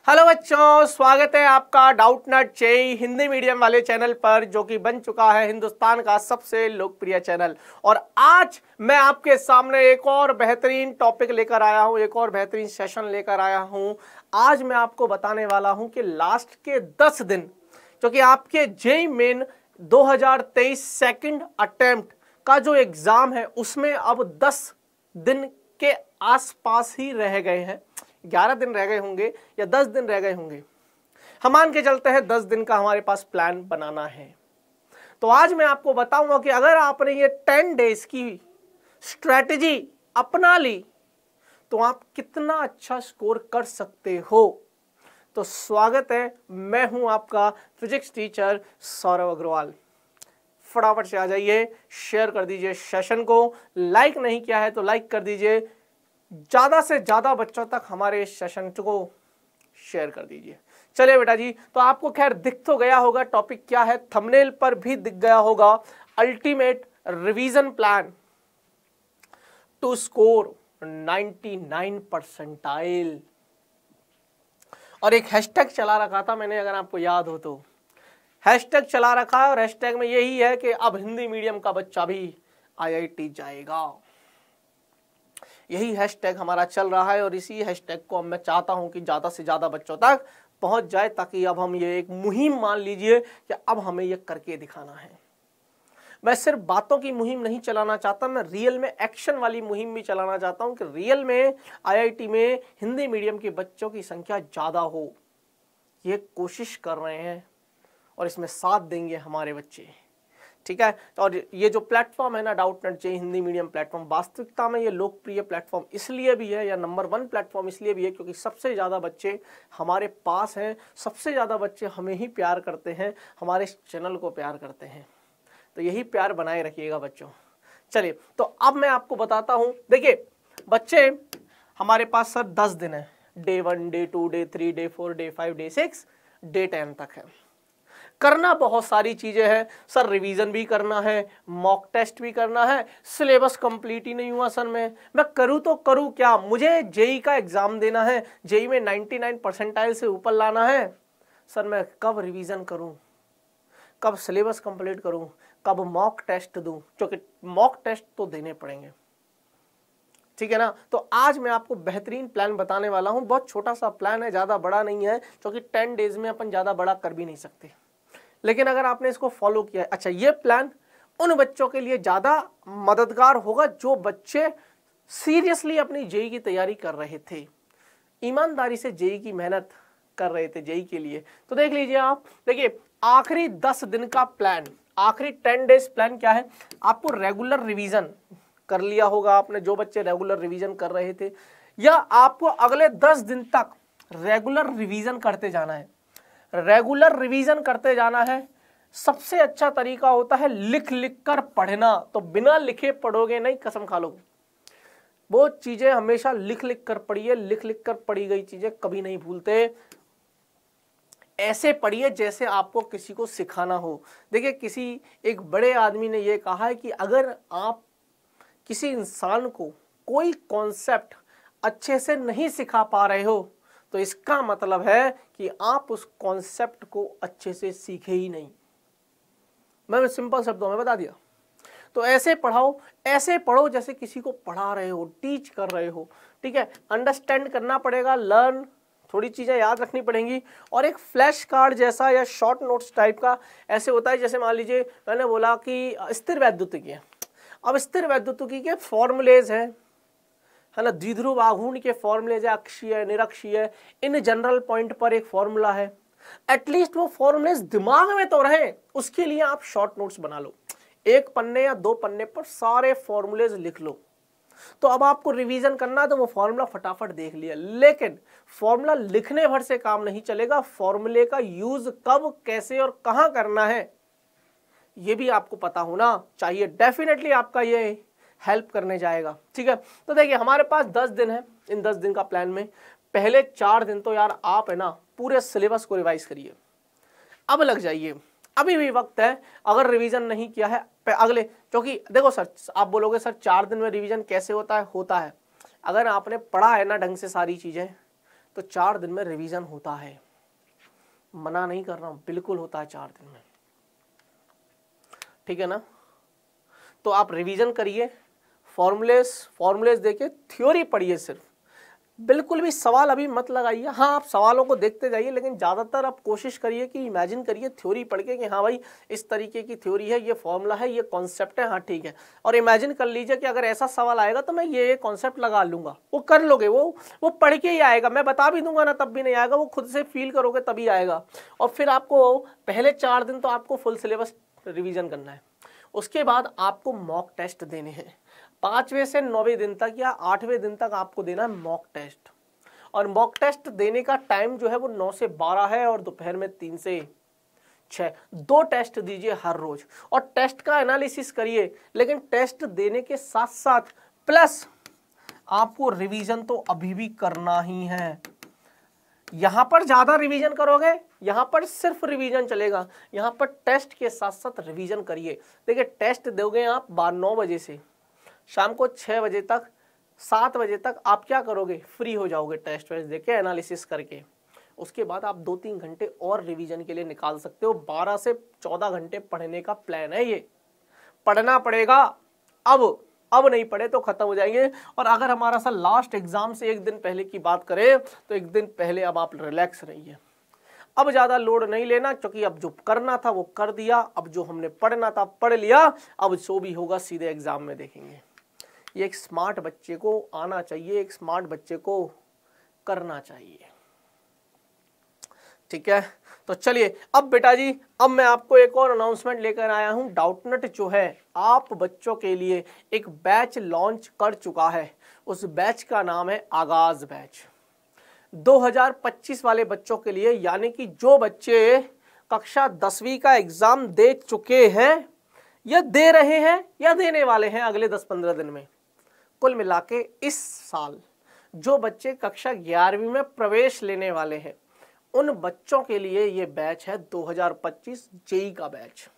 Hello बच्चों, स्वागत है आपका डाउटनट जेईई हिंदी मीडियम वाले चैनल पर, जो कि बन चुका है हिंदुस्तान का सबसे लोकप्रिय चैनल। और आज मैं आपके सामने एक और बेहतरीन टॉपिक लेकर आया हूं, एक और बेहतरीन सेशन लेकर आया हूं। आज मैं आपको बताने वाला हूं कि लास्ट के 10 दिन जो कि आपके जेईई मेन 2023 सेकंड अटेम्प्ट का जो एग्जाम है उसमें अब 10 दिन के आसपास ही रह गए हैं। 11 दिन रह गए होंगे या 10 दिन रह गए होंगे। हम मान के चलते हैं 10 दिन का हमारे पास प्लान बनाना है। तो आज मैं आपको बताऊंगा कि अगर आपने ये 10 डेज की स्ट्रेटजी अपना ली तो आप कितना अच्छा स्कोर कर सकते हो। तो स्वागत है, मैं हूं आपका फिजिक्स टीचर सौरव अग्रवाल। फटाफट से आ जाइए, शेयर कर दीजिए सेशन को, लाइक नहीं किया है तो लाइक कर दीजिए, ज्यादा से ज्यादा बच्चों तक हमारे इस सेशन को शेयर कर दीजिए। चलिए बेटा जी, तो आपको खैर दिख तो गया होगा टॉपिक क्या है, थंबनेल पर भी दिख गया होगा, ultimate revision plan to score 99 percentile. और एक हैशटैग चला रखा था मैंने, अगर आपको याद हो तो हैशटैग चला रखा है, और हैशटैग में यही है कि अब हिंदी मीडियम का बच्चा भी आईआईटी जाएगा। यही हैशटैग हमारा चल रहा है और इसी हैशटैग को मैं चाहता हूं कि ज्यादा से ज्यादा बच्चों तक पहुंच जाए, ताकि अब हम ये एक मुहिम मान लीजिए कि अब हमें ये करके दिखाना है। मैं सिर्फ बातों की मुहिम नहीं चलाना चाहता, मैं रियल में एक्शन वाली मुहिम भी चलाना चाहता हूं कि रियल में आईआईटी में हिंदी मीडियम के बच्चों की संख्या ज्यादा हो। ये कोशिश कर रहे हैं और इसमें साथ देंगे हमारे बच्चे, ठीक है। और ये जो प्लेटफॉर्म है ना, Doubtnut JEE Hindi medium platform, वास्तविकता में ये लोकप्रिय प्लेटफॉर्म इसलिए भी है, या नंबर 1 प्लेटफॉर्म इसलिए भी है क्योंकि सबसे ज़्यादा बच्चे हमारे पास हैं, सबसे ज़्यादा बच्चे हमें ही प्यार करते हैं, हमारे इस चैनल को प्यार करते हैं। तो यही प्यार बनाए रखिएगा बच्चों। चलिए, तो अब मैं आपको बताता हूँ। देखिए बच्चे, हमारे पास सर 10 दिन है, day 1, day 2, day 3, day 4, day 5, day 6, day 10 तक है। करना बहुत सारी चीजें हैं सर, रिवीजन भी करना है, मॉक टेस्ट भी करना है, सिलेबस कंप्लीट ही नहीं हुआ सर। मैं करूँ तो करूँ क्या, मुझे जेईई का एग्जाम देना है, जेईई में 99 परसेंटाइल से ऊपर लाना है सर। मैं कब रिवीजन करूँ, कब सिलेबस कंप्लीट करूँ, कब मॉक टेस्ट दूँ, क्योंकि मॉक टेस्ट तो देने पड़ेंगे, ठीक है ना। तो आज मैं आपको बेहतरीन प्लान बताने वाला हूँ। बहुत छोटा सा प्लान है, ज्यादा बड़ा नहीं है, क्योंकि 10 डेज में अपन ज्यादा बड़ा कर भी नहीं सकते। लेकिन अगर आपने इसको फॉलो किया है, अच्छा, ये प्लान उन बच्चों के लिए ज्यादा मददगार होगा जो बच्चे सीरियसली अपनी जेईई की तैयारी कर रहे थे, ईमानदारी से जेईई की मेहनत कर रहे थे जेईई के लिए। तो देख लीजिए आप, देखिए आखिरी 10 दिन का प्लान, आखिरी 10 डेज प्लान क्या है। आपको रेगुलर रिवीजन कर लिया होगा आपने, जो बच्चे रेगुलर रिवीजन कर रहे थे, या आपको अगले 10 दिन तक रेगुलर रिवीजन करते जाना है। रेगुलर रिवीजन करते जाना है। सबसे अच्छा तरीका होता है लिख लिख कर पढ़ना। तो बिना लिखे पढ़ोगे नहीं, कसम खा लो। वो चीजें हमेशा लिख लिख कर पढ़िए, लिख लिख कर पढ़ी गई चीजें कभी नहीं भूलते। ऐसे पढ़िए जैसे आपको किसी को सिखाना हो। देखिए, किसी एक बड़े आदमी ने यह कहा है कि अगर आप किसी इंसान को कोई कॉन्सेप्ट अच्छे से नहीं सिखा पा रहे हो तो इसका मतलब है कि आप उस कॉन्सेप्ट को अच्छे से सीखे ही नहीं। मैं सिंपल शब्दों में बता दिया। तो ऐसे पढ़ाओ, ऐसे पढ़ो जैसे किसी को पढ़ा रहे हो, टीच कर रहे हो, ठीक है। अंडरस्टैंड करना पड़ेगा, लर्न, थोड़ी चीजें याद रखनी पड़ेंगी। और एक फ्लैश कार्ड जैसा या शॉर्ट नोट्स टाइप का ऐसे होता है, जैसे मान लीजिए मैंने बोला कि स्थिर वैद्युतिकी है। अब स्थिर वैद्युतिकी के फॉर्मूलेज हैं, है ना, द्विध्रुव आघूर्ण के फॉर्मूले, अक्षीय, निरक्षीय, इन जनरल पॉइंट पर एक फॉर्मूला है। एटलीस्ट वो फॉर्मूलेज दिमाग में तो रहे, उसके लिए आप शॉर्ट नोट्स बना लो, 1 पन्ने या 2 पन्ने पर सारे फॉर्मूलेज लिख लो। तो अब आपको रिवीजन करना है तो वो फॉर्मूला फटाफट देख लिया। लेकिन फॉर्मूला लिखने भर से काम नहीं चलेगा, फॉर्मूले का यूज कब, कैसे और कहां करना है ये भी आपको पता होना चाहिए। डेफिनेटली आपका ये हेल्प करने जाएगा, ठीक है। तो देखिए हमारे पास 10 दिन है। इन 10 दिन का प्लान में पहले 4 दिन तो यार आप है ना पूरे सिलेबस को रिवाइज करिए। अब लग जाइए, अभी भी वक्त है। अगर रिवीजन नहीं किया है अगले, क्योंकि देखो सर, आप बोलोगे सर 4 दिन में रिवीजन कैसे होता है। अगर आपने पढ़ा है ना ढंग से सारी चीजें, तो 4 दिन में रिवीजन होता है, मना नहीं कर रहा हूं, बिल्कुल होता है 4 दिन में, ठीक है ना। तो आप रिवीजन करिए, फॉर्मूलेस देखिए, थ्योरी पढ़िए सिर्फ, बिल्कुल भी सवाल अभी मत लगाइए। हाँ, आप सवालों को देखते जाइए, लेकिन ज़्यादातर आप कोशिश करिए कि इमेजिन करिए थ्योरी पढ़ के कि हाँ भाई इस तरीके की थ्योरी है, ये फॉर्मूला है, ये कॉन्सेप्ट है, हाँ ठीक है। और इमेजिन कर लीजिए कि अगर ऐसा सवाल आएगा तो मैं ये कॉन्सेप्ट लगा लूंगा, वो कर लोगे, वो पढ़ के ही आएगा, मैं बता भी दूंगा ना तब भी नहीं आएगा, वो खुद से फील करोगे तभी आएगा। और फिर आपको पहले 4 दिन तो आपको फुल सिलेबस रिविजन करना है, उसके बाद आपको मॉक टेस्ट देने हैं। 5वें से 9वें दिन तक या 8वें दिन तक आपको देना है मॉक टेस्ट, और मॉक टेस्ट देने का टाइम जो है वो 9 से 12 है और दोपहर में 3 से 6। 2 टेस्ट दीजिए हर रोज और टेस्ट का एनालिसिस करिए, लेकिन टेस्ट देने के साथ साथ प्लस आपको रिवीजन तो अभी भी करना ही है। यहां पर ज्यादा रिवीजन करोगे, यहां पर सिर्फ रिवीजन चलेगा, यहां पर टेस्ट के साथ साथ रिवीजन करिए। देखिए टेस्ट दोगे आप 9 बजे से शाम को 6 बजे तक, 7 बजे तक आप क्या करोगे, फ्री हो जाओगे टेस्ट वेस्ट देके एनालिसिस करके। उसके बाद आप 2-3 घंटे और रिवीजन के लिए निकाल सकते हो। 12 से 14 घंटे पढ़ने का प्लान है, ये पढ़ना पड़ेगा। अब नहीं पढ़े तो खत्म हो जाएंगे। और अगर हमारा सा लास्ट एग्जाम से 1 दिन पहले की बात करें तो 1 दिन पहले अब आप रिलैक्स रहिए, अब ज्यादा लोड नहीं लेना, क्योंकि अब जो करना था वो कर दिया, अब जो हमने पढ़ना था पढ़ लिया, अब जो भी होगा सीधे एग्जाम में देखेंगे। ये एक स्मार्ट बच्चे को आना चाहिए, एक स्मार्ट बच्चे को करना चाहिए, ठीक है। तो चलिए अब बेटा जी, अब मैं आपको एक और अनाउंसमेंट लेकर आया हूं। डाउटनट जो है आप बच्चों के लिए एक बैच लॉन्च कर चुका है, उस बैच का नाम है आगाज बैच। 2025 वाले बच्चों के लिए, यानी कि जो बच्चे कक्षा 10वीं का एग्जाम दे चुके हैं या दे रहे हैं या देने वाले हैं अगले 10-15 दिन में, कुल मिला के इस साल जो बच्चे कक्षा 11वीं में प्रवेश लेने वाले हैं, उन बच्चों के लिए ये बैच है 2025 जेई का बैच,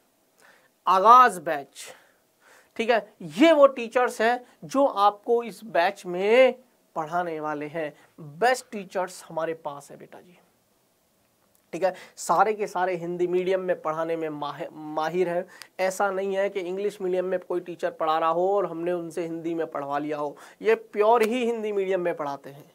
आगाज बैच, ठीक है। ये वो टीचर्स हैं जो आपको इस बैच में पढ़ाने वाले हैं। बेस्ट टीचर्स हमारे पास है बेटा जी, ठीक है। सारे के सारे हिंदी मीडियम में पढ़ाने में माहिर है। ऐसा नहीं है कि इंग्लिश मीडियम में कोई टीचर पढ़ा रहा हो और हमने उनसे हिंदी में पढ़वा लिया हो, ये प्योर ही हिंदी मीडियम में पढ़ाते हैं।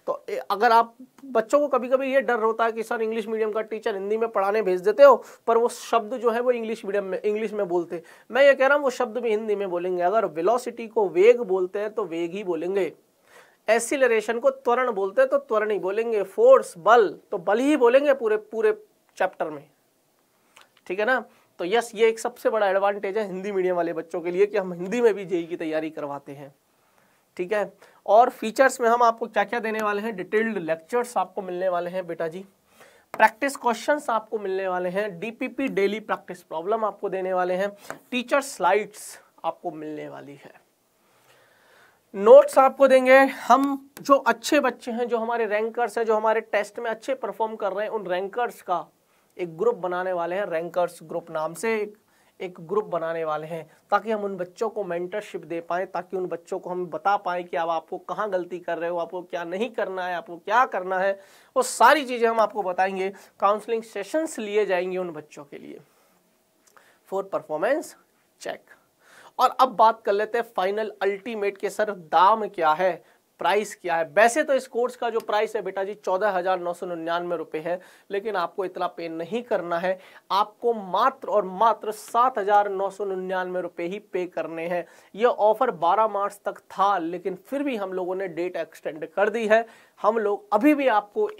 तो अगर आप बच्चों को कभी कभी ये डर होता है कि सर इंग्लिश मीडियम का टीचर हिंदी में पढ़ाने भेज देते हो, पर वो शब्द जो है वो इंग्लिश में बोलते, मैं ये कह रहा हूँ वो शब्द भी हिंदी में बोलेंगे। अगर वेलोसिटी को वेग बोलते हैं तो वेग ही बोलेंगे, एक्सीलरेशन को त्वरण बोलते हैं तो त्वरण ही बोलेंगे, फोर्स बल तो बल ही बोलेंगे पूरे चैप्टर में, ठीक है ना। तो यस, ये एक सबसे बड़ा एडवांटेज है हिंदी मीडियम वाले बच्चों के लिए कि हम हिंदी में भी जेईई की तैयारी करवाते हैं, ठीक है। और फीचर्स में हम आपको क्या क्या देने वाले हैं, डिटेल्ड लेक्चर्स आपको मिलने वाले हैं बेटा जी, प्रैक्टिस क्वेश्चंस आपको मिलने वाले हैं, डीपीपी डेली प्रैक्टिस प्रॉब्लम आपको देने वाले हैं, टीचर स्लाइड्स आपको मिलने वाली है, नोट्स आपको देंगे। हम जो अच्छे बच्चे हैं, जो हमारे रैंकर्स हैं, जो हमारे टेस्ट में अच्छे परफॉर्म कर रहे हैं, उन रैंकर्स का एक ग्रुप बनाने वाले हैं, रैंकर्स ग्रुप नाम से एक ग्रुप बनाने वाले हैं, ताकि हम उन बच्चों को मेंटरशिप दे पाएं, ताकि उन बच्चों को हम बता पाएं कि अब आपको कहाँ गलती कर रहे हो, आपको क्या नहीं करना है, आपको क्या करना है, वो सारी चीज़ें हम आपको बताएंगे। काउंसलिंग सेशंस लिए जाएंगे उन बच्चों के लिए फॉर परफॉर्मेंस चेक। और अब बात कर लेते हैं फाइनल अल्टीमेट के सर दाम क्या है, प्राइस क्या है। वैसे तो इस कोर्स का जो प्राइस है बेटा जी 14,999 रुपये है, लेकिन आपको इतना पे नहीं करना है, आपको मात्र और मात्र 7,999 रुपये ही पे करने हैं। यह ऑफर 12 मार्च तक था, लेकिन फिर भी हम लोगों ने डेट एक्सटेंड कर दी है। हम लोग अभी भी आपको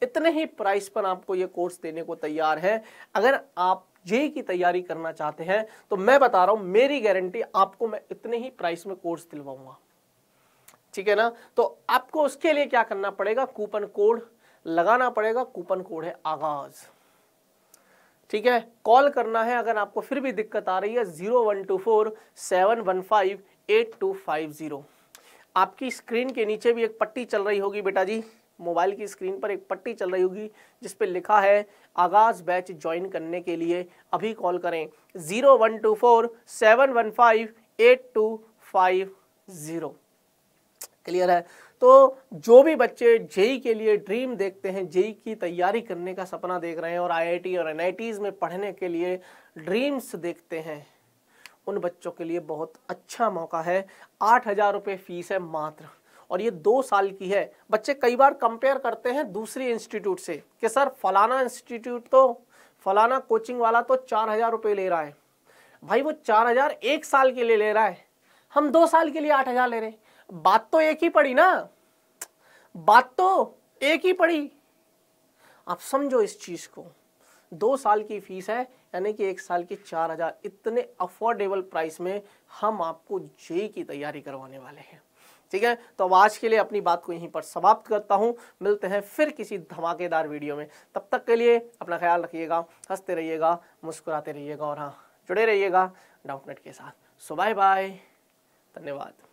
इतने ही प्राइस पर आपको ये कोर्स देने को तैयार है। अगर आप जेईई की तैयारी करना चाहते हैं तो मैं बता रहा हूं, मेरी गारंटी, आपको मैं इतने ही प्राइस में कोर्स दिलवाऊंगा, ठीक है ना। तो आपको उसके लिए क्या करना पड़ेगा, कूपन कोड लगाना पड़ेगा, कूपन कोड है आगाज, ठीक है। कॉल करना है अगर आपको फिर भी दिक्कत आ रही है 0124-715-8250। आपकी स्क्रीन के नीचे भी एक पट्टी चल रही होगी बेटा जी, मोबाइल की स्क्रीन पर एक पट्टी चल रही होगी जिस पे लिखा है आगाज बैच ज्वाइन करने के लिए अभी कॉल करें 0124-715-8250। क्लियर है। तो जो भी बच्चे जेई के लिए ड्रीम देखते हैं, जेई की तैयारी करने का सपना देख रहे हैं और आईआईटी और एनआईटीज में पढ़ने के लिए ड्रीम्स देखते हैं, उन बच्चों के लिए बहुत अच्छा मौका है। 8,000 रुपये फीस है मात्र, और ये 2 साल की है। बच्चे कई बार कंपेयर करते हैं दूसरी इंस्टीट्यूट से कि सर फलाना इंस्टीट्यूट तो, फलाना कोचिंग वाला तो 4,000 रुपये ले रहा है। भाई वो 4,000 1 साल के लिए ले रहा है, हम 2 साल के लिए 8,000 ले रहे हैं। बात तो एक ही पड़ी ना, बात तो एक ही पड़ी। आप समझो इस चीज को। 2 साल की फीस है, यानी कि 1 साल की 4,000। इतने अफोर्डेबल प्राइस में हम आपको जेई की तैयारी करवाने वाले हैं। ठीक है, तो अब आज के लिए अपनी बात को यहीं पर समाप्त करता हूं। मिलते हैं फिर किसी धमाकेदार वीडियो में। तब तक के लिए अपना ख्याल रखिएगा, हंसते रहिएगा, मुस्कुराते रहिएगा और हाँ, जुड़े रहिएगा डाउटनेट के साथ। सो बाय बाय, धन्यवाद।